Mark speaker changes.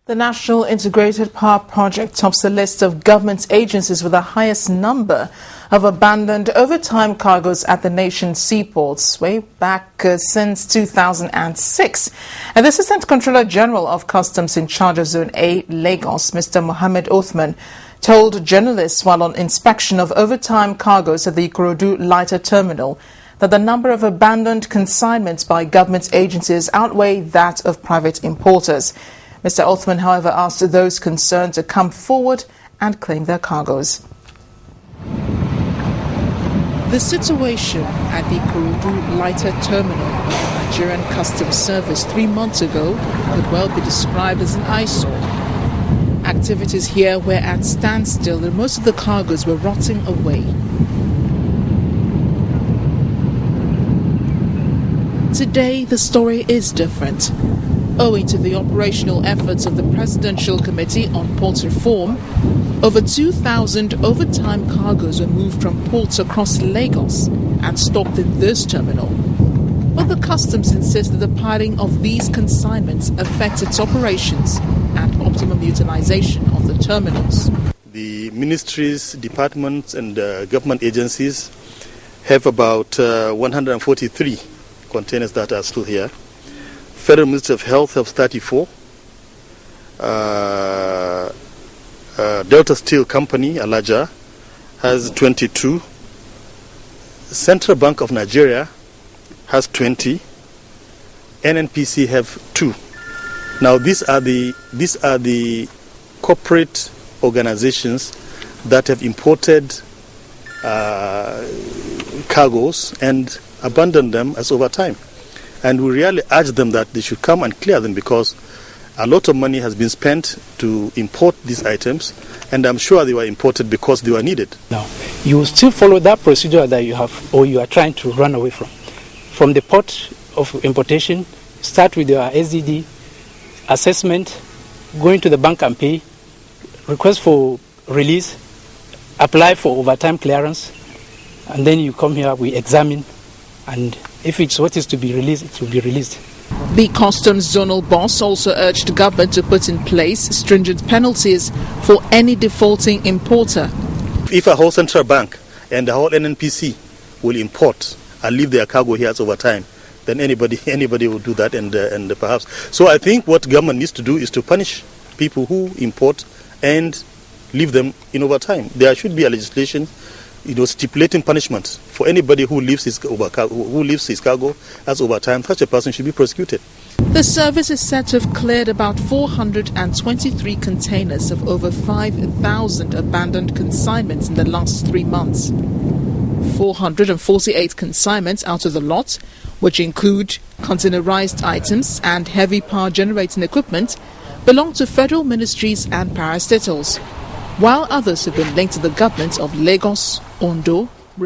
Speaker 1: The National Integrated Power Project tops the list of government agencies with the highest number of abandoned overtime cargoes at the nation's seaports, way back since 2006. And the Assistant Controller General of Customs in charge of Zone A, Lagos, Mr. Mohammed Othman, told journalists while on inspection of overtime cargoes at the Ikorodu Lighter Terminal that the number of abandoned consignments by government agencies outweigh that of private importers. Mr. Othman, however, asked those concerned to come forward and claim their cargoes. The situation at the Ikorodu Lighter Terminal of the Nigerian Customs Service 3 months ago could well be described as an eyesore. Activities here were at standstill and most of the cargoes were rotting away. Today, the story is different. Owing to the operational efforts of the Presidential Committee on Port Reform, over 2,000 overtime cargoes were moved from ports across Lagos and stopped in this terminal. But the Customs insists that the piling of these consignments affects its operations and optimum utilization of the terminals.
Speaker 2: The ministries, departments and government agencies have about 143 containers that are still here. Federal Ministry of Health has 34. Delta Steel Company, Alaja, has 22. Central Bank of Nigeria has 20. NNPC have 2. Now these are the corporate organizations that have imported cargoes and abandoned them as overtime. And we really urge them that they should come and clear them because a lot of money has been spent to import these items, and I'm sure they were imported because they were needed.
Speaker 3: Now, you will still follow that procedure that you have or you are trying to run away from. From the port of importation, start with your SDD, assessment, going to the bank and pay, request for release, apply for overtime clearance, and then you come here, we examine, and if it's what is to be released, it will be released.
Speaker 1: The Customs Zonal Boss also urged the government to put in place stringent penalties for any defaulting importer.
Speaker 2: If a whole central bank and the whole NNPC will import and leave their cargo here as overtime, then anybody will do that, and perhaps. So I think what government needs to do is to punish people who import and leave them in overtime. There should be a legislation, stipulating punishment for anybody who leaves his cargo as overtime. Such a person should be prosecuted.
Speaker 1: The service is said to have cleared about 423 containers of over 5,000 abandoned consignments in the last 3 months. 448 consignments out of the lot, which include containerized items and heavy power generating equipment, belong to federal ministries and parastatals, while others have been linked to the governments of Lagos, Ondo,